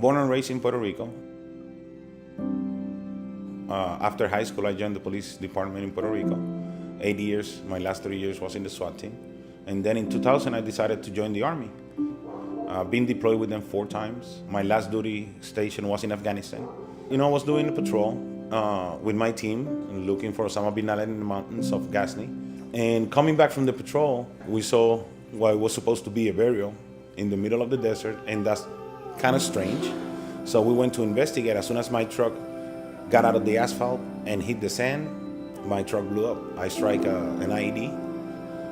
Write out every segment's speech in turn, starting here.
born and raised in Puerto Rico. After high school, I joined the police department in Puerto Rico. 8 years, my last 3 years was in the SWAT team. And then in 2000, I decided to join the Army. I've been deployed with them 4 times. My last duty station was in Afghanistan. I was doing a patrol with my team, looking for Osama bin Laden in the mountains of Ghazni. And coming back from the patrol, we saw what was supposed to be a burial in the middle of the desert, and that's kind of strange. So we went to investigate. As soon as my truck got out of the asphalt and hit the sand, my truck blew up. I strike an IED.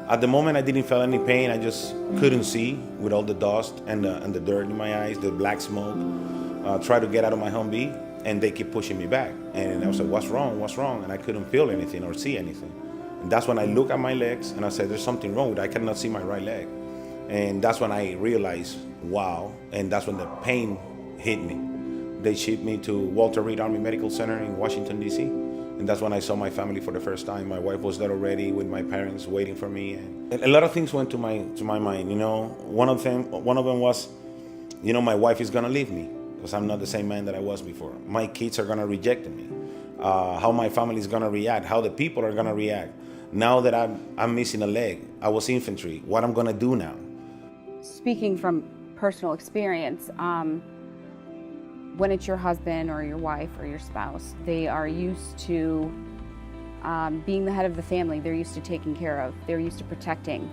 At the moment, I didn't feel any pain. I just couldn't see with all the dust and the dirt in my eyes, the black smoke. Tried to get out of my Humvee, and they keep pushing me back. And I was like, what's wrong? What's wrong? And I couldn't feel anything or see anything. And that's when I look at my legs, and I said, there's something wrong with it. I cannot see my right leg. And that's when I realized, wow. And that's when the pain hit me. They shipped me to Walter Reed Army Medical Center in Washington, D.C. And that's when I saw my family for the first time. My wife was there already with my parents waiting for me. And a lot of things went to my mind. One of them was, my wife is gonna leave me because I'm not the same man that I was before. My kids are gonna reject me. How my family is gonna react, how the people are gonna react. Now that I'm missing a leg, I was infantry. What I'm gonna do now? Speaking from personal experience, when it's your husband or your wife or your spouse, they are used to being the head of the family. They're used to taking care of. They're used to protecting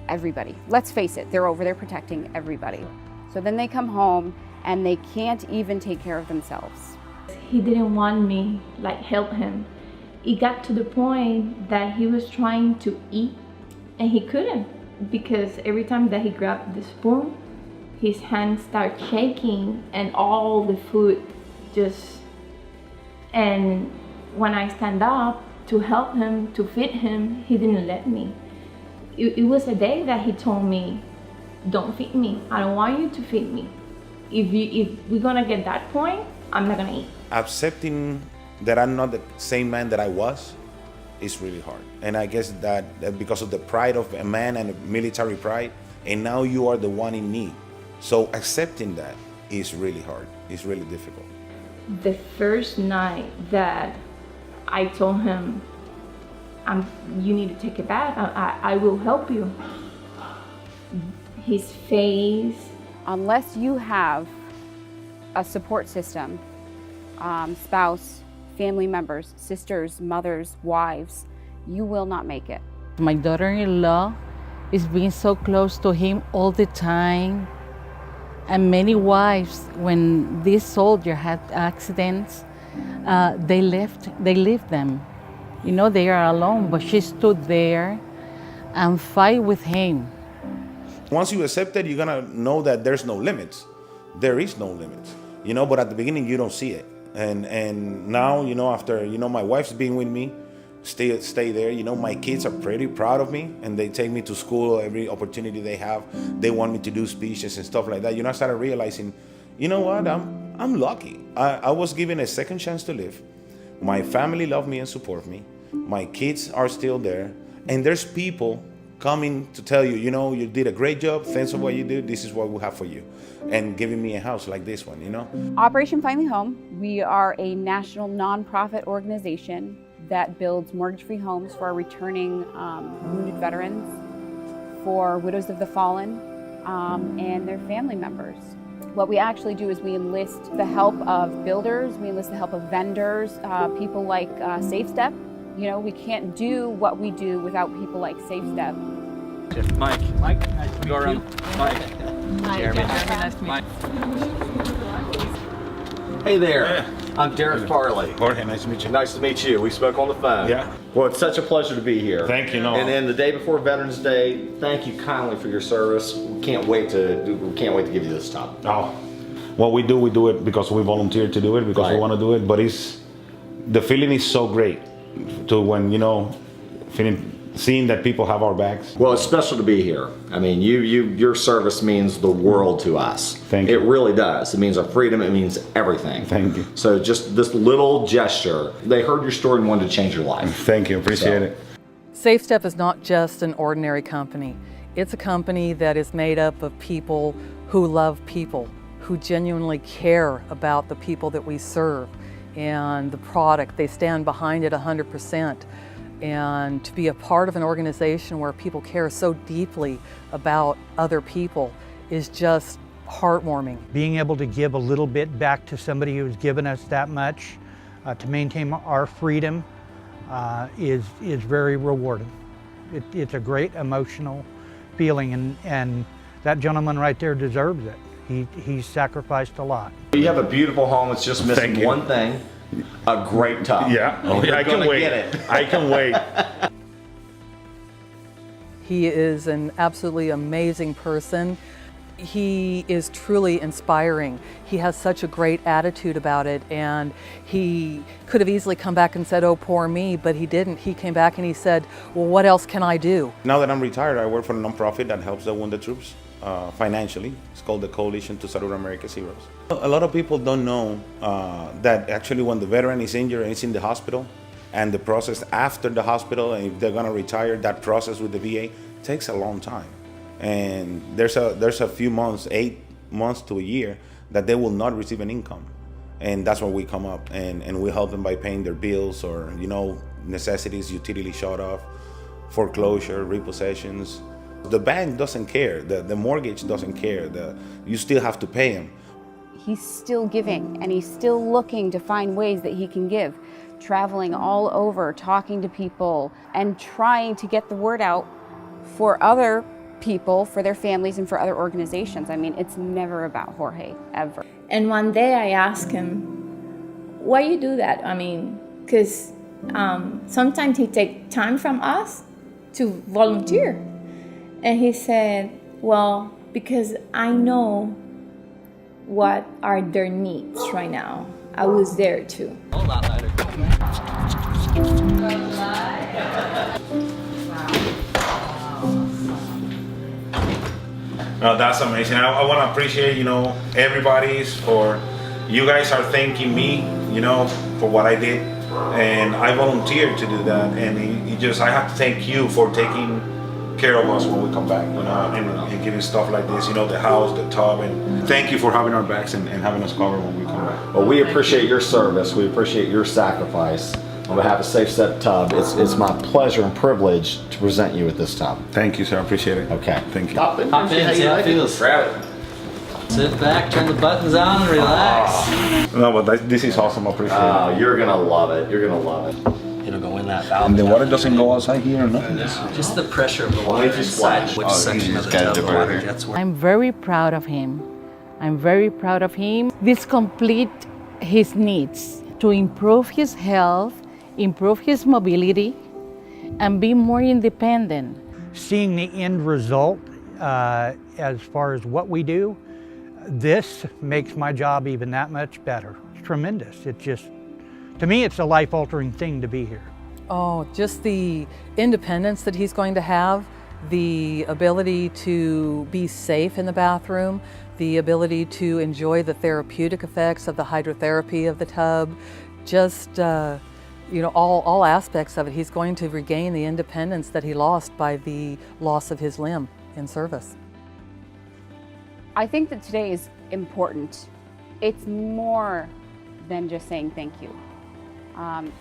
everybody. Let's face it, they're over there protecting everybody. So then they come home and they can't even take care of themselves. He didn't want me, help him. It got to the point that he was trying to eat and he couldn't, because every time that he grabbed the spoon, his hands start shaking and all the food and when I stand up to help him, to feed him, he didn't let me. It was a day that he told me, don't feed me, I don't want you to feed me. If we're gonna get that point, I'm not gonna eat. Accepting that I'm not the same man that I was is really hard. And I guess that because of the pride of a man and a military pride, and now you are the one in need. So accepting that is really hard. It's really difficult. The first night that I told him, you need to take a bath, I will help you. His face. Unless you have a support system, spouse, family members, sisters, mothers, wives, you will not make it. My daughter-in-law is being so close to him all the time. And many wives, when this soldier had accidents, they left them. They are alone, but she stood there and fight with him. Once you accept it, you're gonna know that there's no limits. There is no limits, but at the beginning you don't see it. And now, after, my wife's been with me, stay there. My kids are pretty proud of me, and they take me to school every opportunity they have. They want me to do speeches and stuff like that. I started realizing, what? I'm lucky. I was given a second chance to live. My family love me and support me. My kids are still there, and there's people coming to tell you, you did a great job. Thanks for what you did. This is what we have for you, and giving me a house like this one. Operation Finally Home. We are a national nonprofit organization that builds mortgage-free homes for our returning wounded veterans, for widows of the fallen, and their family members. What we actually do is we enlist the help of builders, we enlist the help of vendors, people like SafeStep. We can't do what we do without people like SafeStep. Mike, nice to meet you. Mike, Jeremy, nice to meet you. Hey there, I'm Derek Farley. Jorge, nice to meet you. Nice to meet you. We spoke on the phone. Yeah. Well, it's such a pleasure to be here. Thank you. And then the day before Veterans Day, thank you kindly for your service. We can't wait to give you this time. Oh, what we do it because we volunteered to do it, because we want to do it. But the feeling is so great to when seeing that people have our backs. Well, it's special to be here. I mean, your service means the world to us. Thank you. It really does. It means our freedom. It means everything. Thank you. So just this little gesture, they heard your story and wanted to change your life. Thank you. Appreciate it. SafeStep is not just an ordinary company. It's a company that is made up of people who love people, who genuinely care about the people that we serve and the product. They stand behind it 100%. And to be a part of an organization where people care so deeply about other people is just heartwarming. Being able to give a little bit back to somebody who's given us that much to maintain our freedom is very rewarding. It's a great emotional feeling, and that gentleman right there deserves it. He's sacrificed a lot. You have a beautiful home. It's just missing Thank you. one thing: a great tub. Yeah, And you're I can gonna wait. get it. I can wait. He is an absolutely amazing person. He is truly inspiring. He has such a great attitude about it, and he could have easily come back and said, "Oh, poor me," but he didn't. He came back and he said, "Well, what else can I do?" Now that I'm retired, I work for a nonprofit that helps the wounded troops financially. It's called the Coalition to Salute America's Heroes. A lot of people don't know that actually when the veteran is injured and is in the hospital, and the process after the hospital, and if they're gonna retire, that process with the VA takes a long time. And there's a few months, 8 months to a year, that they will not receive an income. And that's when we come up and we help them by paying their bills or, necessities, utility shut off, foreclosure, repossessions. The bank doesn't care, the mortgage doesn't care, you still have to pay them. He's still giving, and he's still looking to find ways that he can give, traveling all over, talking to people, and trying to get the word out for other people, for their families, and for other organizations. I mean, it's never about Jorge, ever. And one day I asked him, why you do that? I mean, because sometimes he take time from us to volunteer. And he said, well, because I know what are their needs right now. I was there too. Hold on, Ryder. No, that's amazing. I want to appreciate, everybody's for, you guys are thanking me, for what I did. And I volunteered to do that. And I have to thank you for taking care of us when we come back, and giving stuff like this, the house, the tub. And thank you for having our backs and having us covered when we come back. Well, we appreciate your service. We appreciate your sacrifice. On behalf of Safe Step Tub, it's my pleasure and privilege to present you with this tub. Thank you, sir. I appreciate it. Okay. Thank you. Hop in, Hop in, see how it feels. Grab it. Sit back, turn the buttons on, and relax. No, but this is awesome. I appreciate Oh, it. you're gonna love it. You're gonna love it. It'll go in that valve. And the water doesn't go outside here or nothing. Just the pressure of the water Only if you inside, splash. which Oh, section you of the just tub gotta the water divert it. jets were. I'm very proud of him. I'm very proud of him. This complete his needs to improve his health, improve his mobility, and be more independent. Seeing the end result as far as what we do, this makes my job even that much better. It's tremendous. To me, it's a life-altering thing to be here. Oh, just the independence that he's going to have, the ability to be safe in the bathroom, the ability to enjoy the therapeutic effects of the hydrotherapy of the tub, just all aspects of it. He's going to regain the independence that he lost by the loss of his limb in service. I think that today is important. It's more than just saying thank you.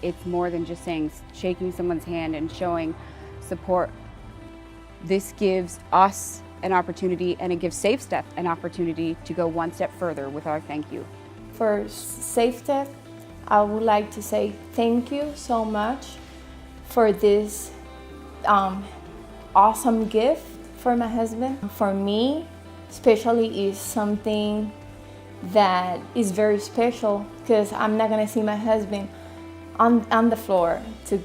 It's more than just shaking someone's hand and showing support. This gives us an opportunity, and it gives Safe Step an opportunity to go one step further with our thank you. For Safe Step, I would like to say thank you so much for this awesome gift for my husband. For me, especially, is something that is very special because I'm not gonna see my husband on the floor to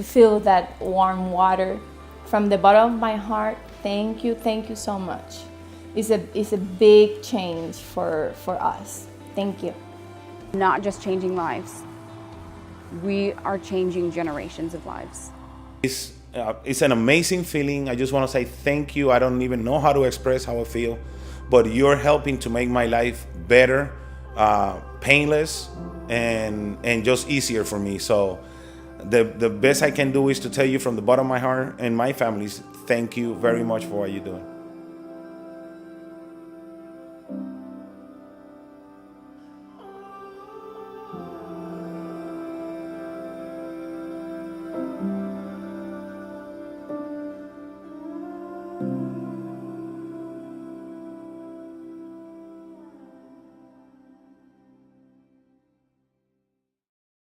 feel that warm water. From the bottom of my heart, thank you so much. It's a big change for us. Thank you. Not just changing lives, we are changing generations of lives. It's an amazing feeling. I just want to say thank you. I don't even know how to express how I feel, but you're helping to make my life better, painless, and just easier for me. So the best I can do is to tell you from the bottom of my heart and my family's thank you very much for what you're doing.